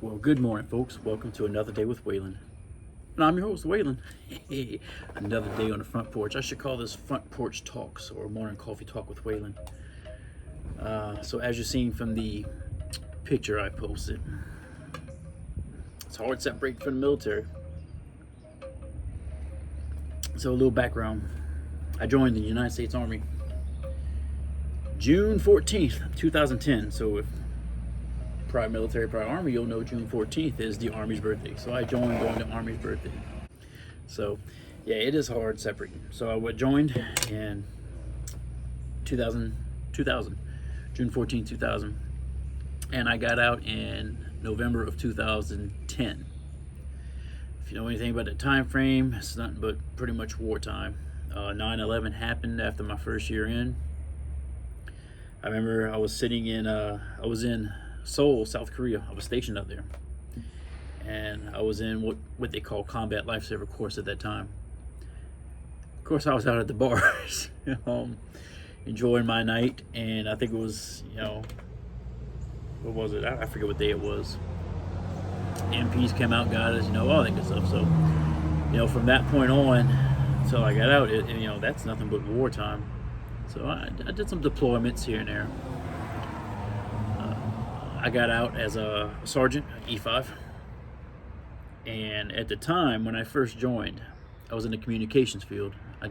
Well, good morning, folks. Welcome to Another Day with Waylon. And I'm your host, Waylon. Another day on the front porch. I should call this Front Porch Talks or Morning Coffee Talk with Waylon. So as you're seeing from the picture I posted, it's hard separating from the military. So a little background. I joined the United States Army June 14th, 2010. So if prior military, prior Army, you'll know June 14th is the Army's birthday. So I joined on the Army's birthday. So yeah, it is hard separating. So I joined in 2000, June 14, 2000. And I got out in November of 2010. If you know anything about the time frame, it's nothing but pretty much wartime. 9/11 happened after my first year in. I remember I was in Seoul, South Korea. I was stationed up there, and I was in what they call combat lifesaver course at that time. Of course, I was out at the bars, enjoying my night, and I think it was, what was it? I forget what day it was. MPs came out, got us, all that good stuff. So, from that point on until I got out, that's nothing but wartime. So I did some deployments here and there. I got out as a sergeant, E5. And at the time when I first joined, I was in the communications field. I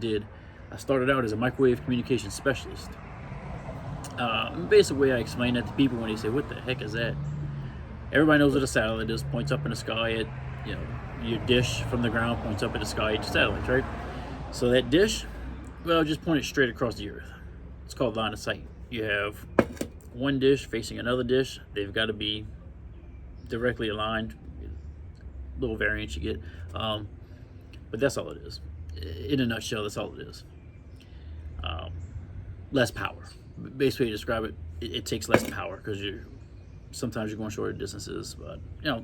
started out as a microwave communications specialist. Basic way I explain that to people when they say, "What the heck is that?" Everybody knows what a satellite is. Points up in the sky your dish from the ground points up in the sky at your satellites, right? So that dish, just point it straight across the earth. It's called line of sight. You have one dish facing another dish. They've got to be directly aligned. Little variants you get, but that's all it is. In a nutshell, that's all it is. Less power. Basic way to describe it, it takes less power because sometimes you're going shorter distances, but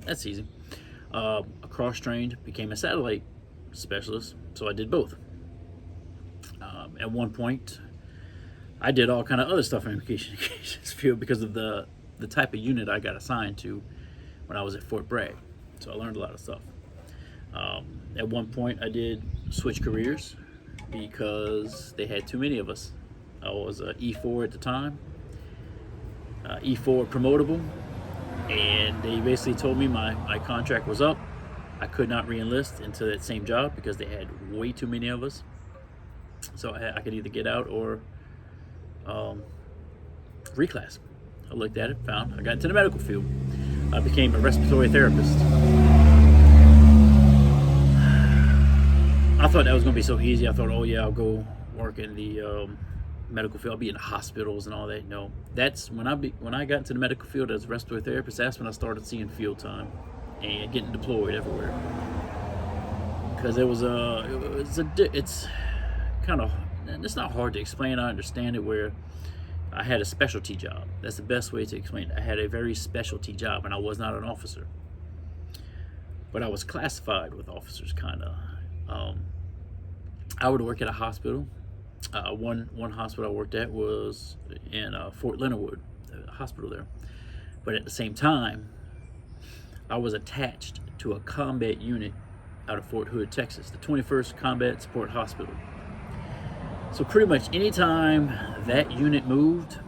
that's easy. I cross-trained, became a satellite specialist, so I did both. At one point, I did all kind of other stuff in the communications field because of the type of unit I got assigned to when I was at Fort Bragg. So I learned a lot of stuff. At one point, I did switch careers because they had too many of us. I was E4 at the time, E4 promotable, and they basically told me my contract was up. I could not re-enlist into that same job because they had way too many of us. So I could either get out or reclass. I looked at it, I got into the medical field. I became a respiratory therapist. I thought that was going to be so easy. I thought, I'll go work in the medical field. I'll be in hospitals and all that. No, that's when I got into the medical field as a respiratory therapist. That's when I started seeing field time and getting deployed everywhere. Because it's not hard to explain. I understand it. Where I had a specialty job. That's the best way to explain it. I had a very specialty job, and I was not an officer. But I was classified with officers, kind of. I would work at a hospital. One hospital I worked at was in Fort Leonard Wood, the hospital there. But at the same time, I was attached to a combat unit out of Fort Hood, Texas, the 21st Combat Support Hospital. So pretty much anytime that unit moved,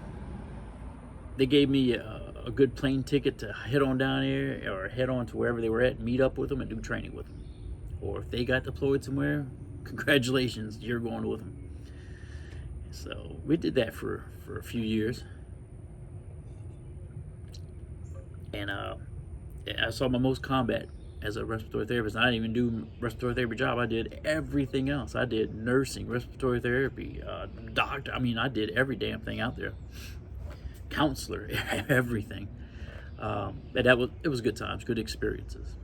they gave me a good plane ticket to head on down there or head on to wherever they were at, meet up with them and do training with them. Or if they got deployed somewhere, congratulations, you're going with them. So we did that for a few years. And I saw my most combat as a respiratory therapist. I didn't even do respiratory therapy job. I did everything else. I did nursing, respiratory therapy, doctor. I did every damn thing out there. Counselor, everything. It was good times, good experiences.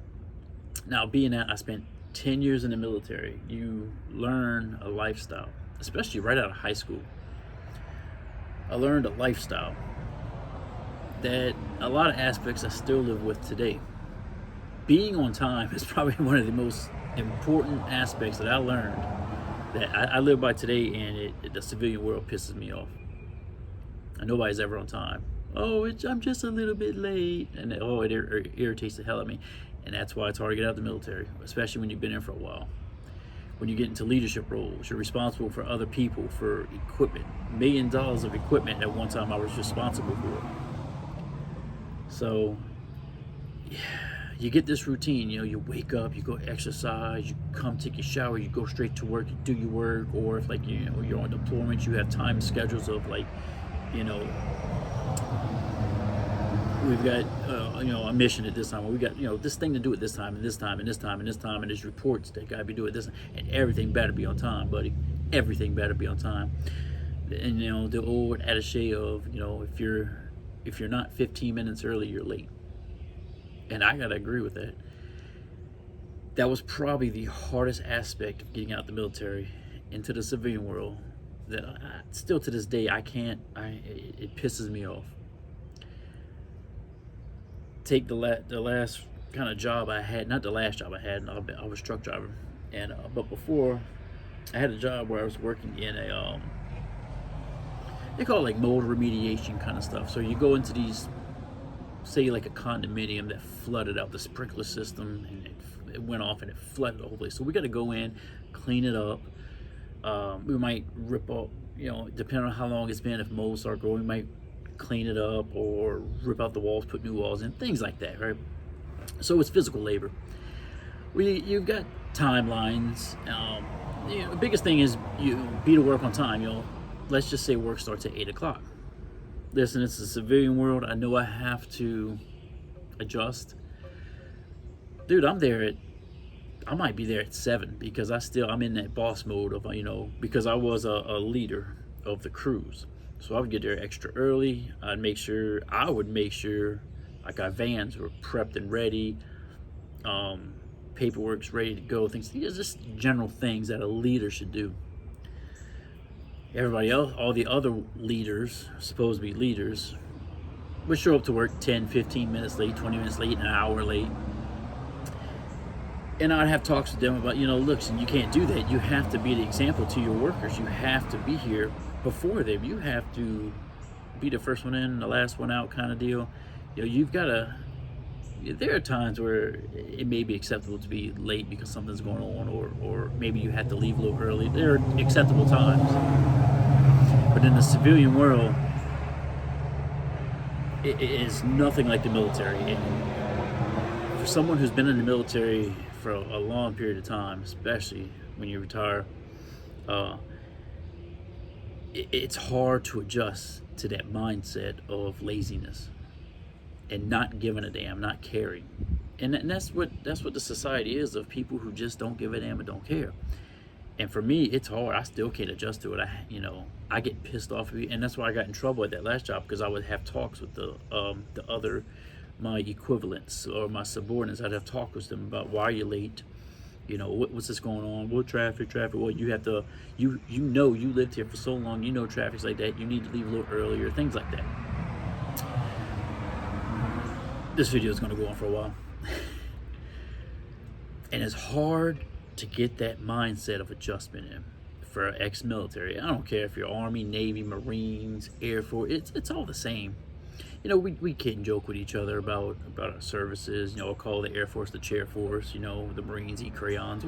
Now, being that I spent 10 years in the military, you learn a lifestyle, especially right out of high school. I learned a lifestyle that a lot of aspects I still live with today. Being on time is probably one of the most important aspects that I learned that I live by today, and the civilian world pisses me off. And nobody's ever on time. Oh, I'm just a little bit late, and it irritates the hell out of me, and that's why it's hard to get out of the military, especially when you've been in for a while. When you get into leadership roles, you're responsible for other people, for equipment, $1 million of equipment at one time I was responsible for. So you get this routine, you wake up, you go exercise, you come take your shower, you go straight to work, you do your work, or if like you're on deployment, you have time schedules of like, we've got a mission at this time, we got this thing to do at this time and this time and this time and this time, and there's reports that gotta be doing this, and everything better be on time, buddy. Everything better be on time. And the old adage of if you're not 15 minutes early, you're late. And I gotta agree with that. That was probably the hardest aspect of getting out the military into the civilian world, that still to this day it pisses me off. Take the last kind of job I had, not the last job I had, I was a truck driver, and but before, I had a job where I was working in a they call it like mold remediation kind of stuff. So you go into these, say like a condominium that flooded out the sprinkler system, and it went off and it flooded the whole place. So we got to go in, clean it up. We might rip up, depending on how long it's been, if mold start growing, we might clean it up or rip out the walls, put new walls in, things like that, right? So it's physical labor. You've got timelines. The biggest thing is you be to work on time. Let's just say work starts at 8 o'clock. Listen, it's a civilian world. I know I have to adjust. Dude, I might be there at 7 because I'm in that boss mode of, because I was a leader of the crews. So I would get there extra early. I would make sure like our vans were prepped and ready, paperwork's ready to go, things, just general things that a leader should do. Everybody else, all the other leaders, supposed to be leaders, would show up to work 10, 15 minutes late, 20 minutes late, an hour late. And I'd have talks with them about, look, you can't do that. You have to be the example to your workers. You have to be here before them. You have to be the first one in, the last one out kind of deal. You've got to, there are times where it may be acceptable to be late because something's going on, or maybe you have to leave a little early. There are acceptable times. But in the civilian world, it is nothing like the military. And for someone who's been in the military for a long period of time, especially when you retire, it's hard to adjust to that mindset of laziness and not giving a damn, not caring. And that's what the society is, of people who just don't give a damn and don't care. And for me, it's hard. I still can't adjust to it. I get pissed off, and that's why I got in trouble at that last job, because I would have talks with my equivalents or my subordinates. I'd have talks with them about, why are you late? What's this going on? What traffic? Well, you have to, you lived here for so long, traffic's like that. You need to leave a little earlier, things like that. This video is going to go on for a while. And it's hard to get that mindset of adjustment in for ex-military. I don't care if you're Army, Navy, Marines, Air Force, it's all the same. We kid and joke with each other about our services. I'll call the Air Force the chair force, the Marines eat crayons,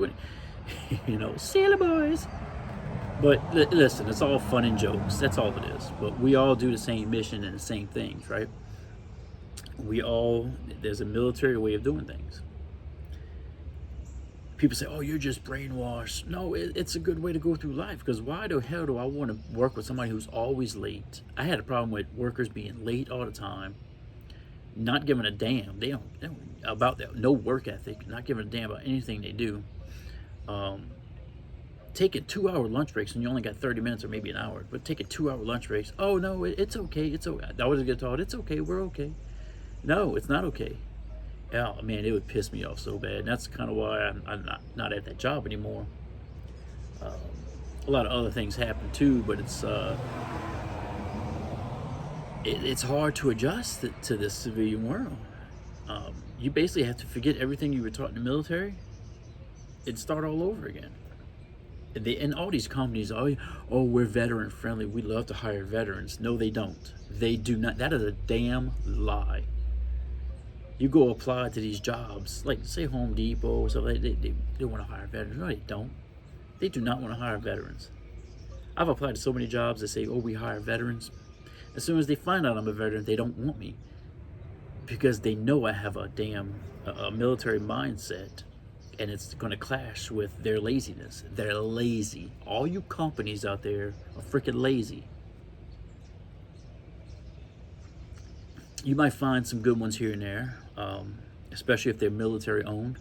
sailor boys. But listen, it's all fun and jokes, that's all it is. But we all do the same mission and the same things, right? There's a military way of doing things. People say, oh, you're just brainwashed. No, it's a good way to go through life, because why the hell do I want to work with somebody who's always late? I had a problem with workers being late all the time, not giving a damn. They don't about that, no work ethic, not giving a damn about anything they do. Taking 2-hour lunch breaks when you only got 30 minutes or maybe an hour, but taking 2-hour lunch breaks. Oh, no, it's okay. It's okay. I was get taught, it's okay, we're okay. No, it's not okay. Oh man, it would piss me off so bad. And that's kind of why I'm not at that job anymore. A lot of other things happen too, but it's hard to adjust to this civilian world. You basically have to forget everything you were taught in the military and start all over again. And all these companies, oh, we're veteran friendly. We love to hire veterans. No, they don't. They do not. That is a damn lie. You go apply to these jobs, like say Home Depot or something. They want to hire veterans. No, they don't. They do not want to hire veterans. I've applied to so many jobs that say, oh, we hire veterans. As soon as they find out I'm a veteran, they don't want me because they know I have a military mindset, and it's going to clash with their laziness. They're lazy. All you companies out there are freaking lazy. You might find some good ones here and there, especially if they're military owned.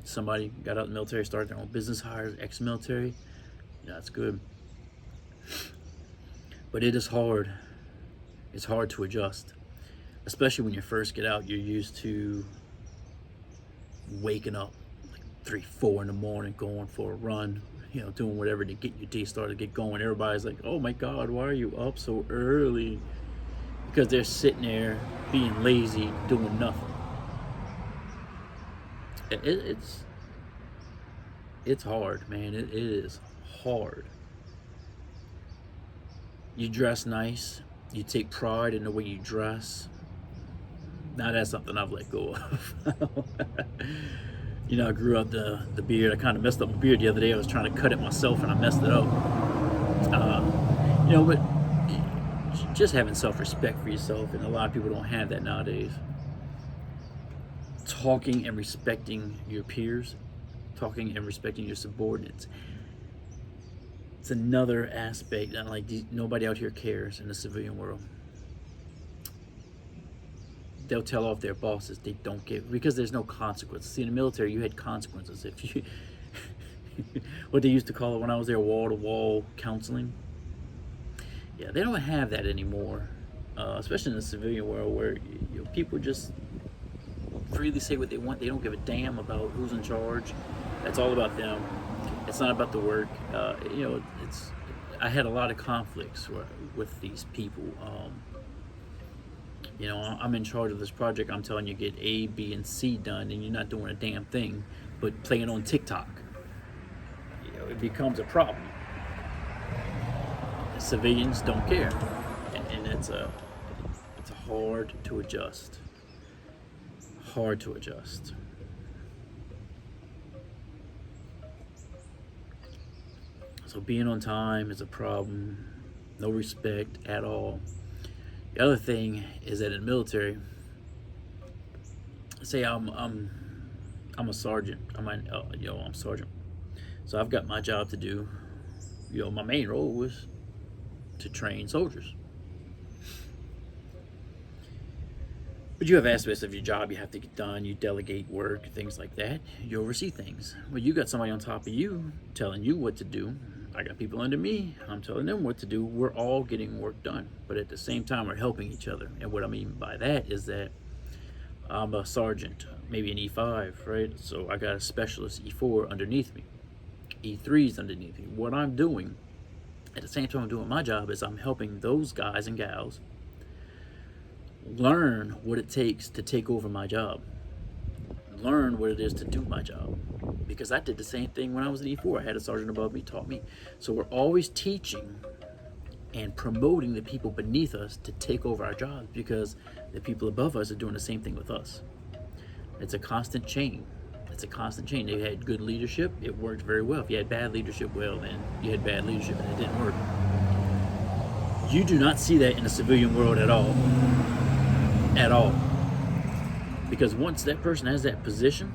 Somebody got out of the military, started their own business, hired ex-military. Yeah, that's good. But it is hard. It's hard to adjust, especially when you first get out. You're used to waking up like 3, 4 in the morning, going for a run, doing whatever to get your day started, get going. Everybody's like, oh my God, why are you up so early? Because they're sitting there being lazy, doing nothing. It's hard, man. It is hard. You dress nice. You take pride in the way you dress. Now that's something I've let go of. I grew up the beard. I kind of messed up my beard the other day. I was trying to cut it myself and I messed it up. But just having self-respect for yourself, and a lot of people don't have that nowadays. Talking and respecting your peers, talking and respecting your subordinates. It's another aspect, and nobody out here cares in the civilian world. They'll tell off their bosses. They don't give, because there's no consequences. See, in the military, you had consequences. If you, what they used to call it when I was there, wall-to-wall counseling. Yeah, they don't have that anymore, especially in the civilian world, where people just freely say what they want. They don't give a damn about who's in charge. That's all about them. It's not about the work. I had a lot of conflicts with these people. I'm in charge of this project. I'm telling you, get A, B, and C done, and you're not doing a damn thing but playing on TikTok. It becomes a problem. The civilians don't care, and it's hard to adjust. Hard to adjust. So being on time is a problem. No respect at all. The other thing is that in the military, say I'm a sergeant. I'm sergeant. So I've got my job to do. My main role was to train soldiers. But you have aspects of your job you have to get done. You delegate work, things like that. You oversee things. Well, you got somebody on top of you telling you what to do. I got people under me. I'm telling them what to do. We're all getting work done. But at the same time, we're helping each other. And what I mean by that is that I'm a sergeant, maybe an E5, right? So I got a specialist E4 underneath me. E3's underneath me. What I'm doing, at the same time I'm doing my job, is I'm helping those guys and gals learn what it takes to take over my job. Learn what it is to do my job. Because I did the same thing when I was an E4. I had a sergeant above me, taught me. So we're always teaching and promoting the people beneath us to take over our jobs, because the people above us are doing the same thing with us. It's a constant chain. It's a constant chain. They had good leadership, it worked very well. If you had bad leadership, well, then you had bad leadership and it didn't work. You do not see that in the civilian world at all. At all. Because once that person has that position,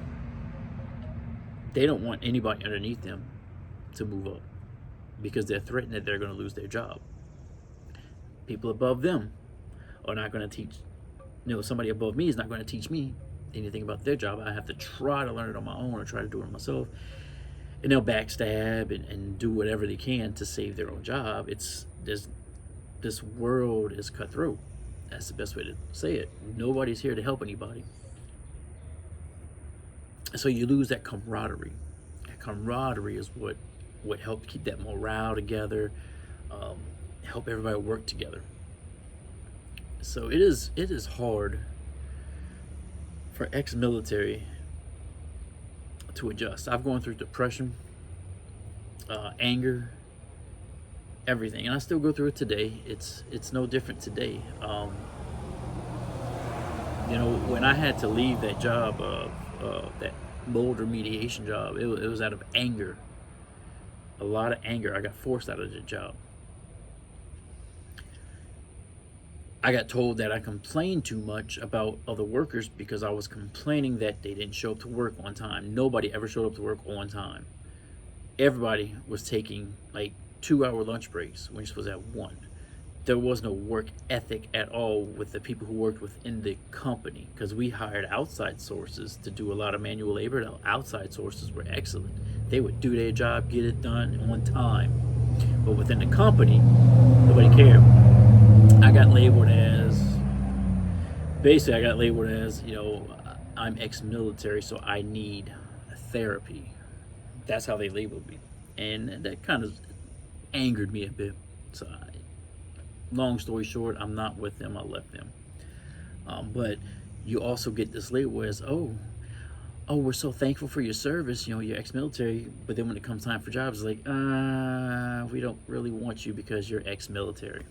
they don't want anybody underneath them to move up, because they're threatened that they're going to lose their job. People above them are not going to teach, somebody above me is not going to teach me anything about their job. I have to try to learn it on my own or try to do it myself. And they'll backstab and do whatever they can to save their own job. This world is cutthroat. That's the best way to say it. Nobody's here to help anybody. So you lose that camaraderie. That camaraderie is what helped keep that morale together, help everybody work together. So it is hard for ex-military to adjust. I've gone through depression. anger, everything. And I still go through it today. It's no different today. You know, when I had to leave that job, that Boulder mediation job, it was out of anger. A lot of anger. I got forced out of the job. I got told that I complained too much about other workers because I was complaining that they didn't show up to work on time. Nobody ever showed up to work on time. Everybody was taking like 2-hour lunch breaks when you're supposed to have one. There was no work ethic at all with the people who worked within the company, because we hired outside sources to do a lot of manual labor. The outside sources were excellent. They would do their job, get it done on time. But within the company, nobody cared. I got labeled as, you know, I'm ex-military, so I need therapy. That's how they labeled me. And that kind of angered me a bit. So, long story short, I'm not with them. I left them. But you also get this label as, oh, we're so thankful for your service. You know, you're ex-military. But then when it comes time for jobs, it's like, we don't really want you because you're ex-military.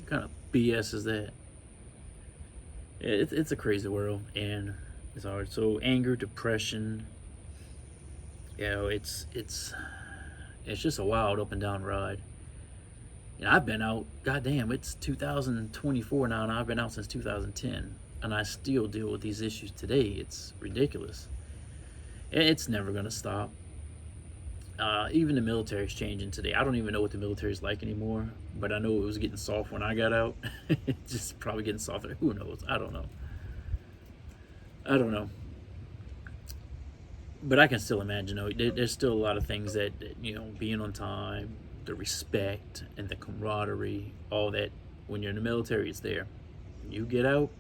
What kind of BS is that? It's a crazy world, and it's hard. So anger, depression, you know, it's just a wild up and down ride. And I've been out, goddamn, it's 2024 now, and I've been out since 2010, and I still deal with these issues today. It's ridiculous. It's never gonna stop. Even the military's changing today. I don't even know what the military's like anymore, but I know it was getting soft when I got out. It's just probably getting softer. Who knows? I don't know. But I can still imagine, there's still a lot of things that, you know, being on time, the respect and the camaraderie, all that, when you're in the military, it's there. You get out,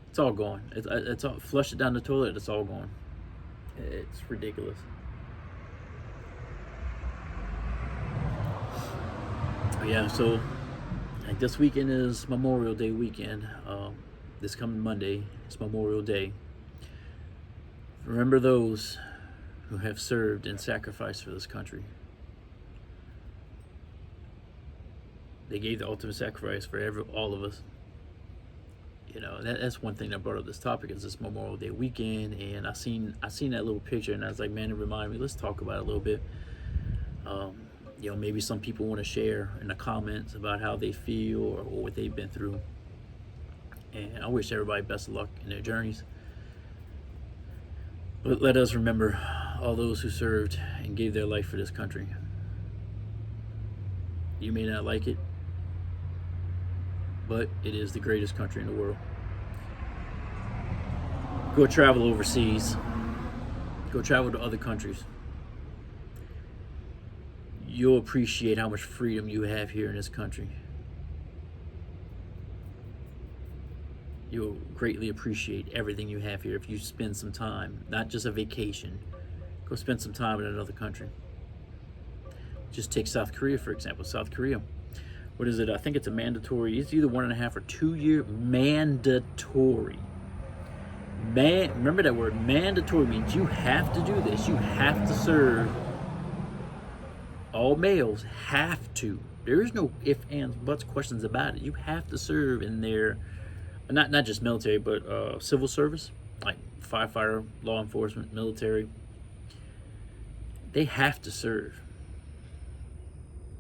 it's all gone. It's all, flush it down the toilet, it's all gone. It's ridiculous. Yeah, so like this weekend is Memorial Day weekend. This coming Monday is Memorial Day. Remember those who have served and sacrificed for this country. They gave the ultimate sacrifice for all of us. You know, that's one thing that brought up this topic, is this Memorial Day weekend, and I seen that little picture, and I was like, man, it reminded me. Let's talk about it a little bit. You know, maybe some people want to share in the comments about how they feel or what they've been through. And I wish everybody best of luck in their journeys. But let us remember all those who served and gave their life for this country. You may not like it, but it is the greatest country in the world. Go travel overseas. Go travel to other countries. You'll appreciate how much freedom you have here in this country. You'll greatly appreciate everything you have here if you spend some time, not just a vacation. Go spend some time in another country. Just take South Korea, for example. South Korea. What is it? I think it's a mandatory, it's either 1.5 or 2 year mandatory. Remember that word, mandatory means you have to do this. You have to serve. All males have to. There is no ifs, ands, buts, questions about it. You have to serve in their, not just military, but civil service, like firefighter, law enforcement, military. They have to serve.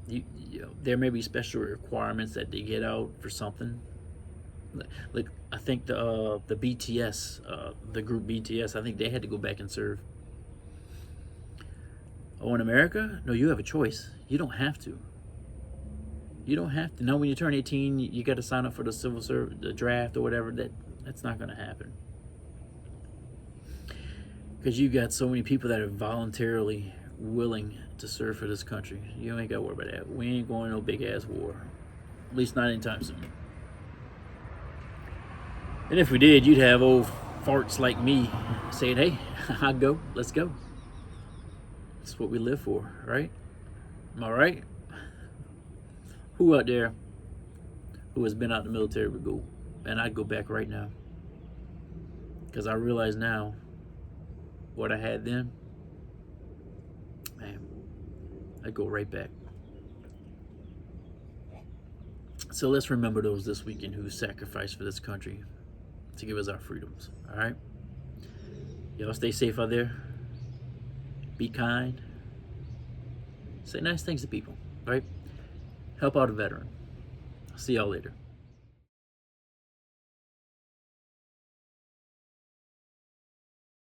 You know, there may be special requirements that they get out for something. Like I think the BTS, the group BTS, I think they had to go back and serve. Oh, in America, no, you have a choice. You don't have to. You don't have to. Now, when you turn 18, you got to sign up for the civil service, the draft or whatever. That's not going to happen. Because you got so many people that are voluntarily willing to serve for this country. You ain't got to worry about that. We ain't going to no big ass war. At least not anytime soon. And if we did, you'd have old farts like me saying, hey, I'll go. Let's go. That's what we live for, right? Am I right? Who out there who has been out in the military would go, and I'd go back right now. Because I realize now what I had then, man, I'd go right back. So let's remember those this weekend who sacrificed for this country to give us our freedoms. All right, y'all stay safe out there. Be kind. Say nice things to people. Right? Help out a veteran. I'll see y'all later.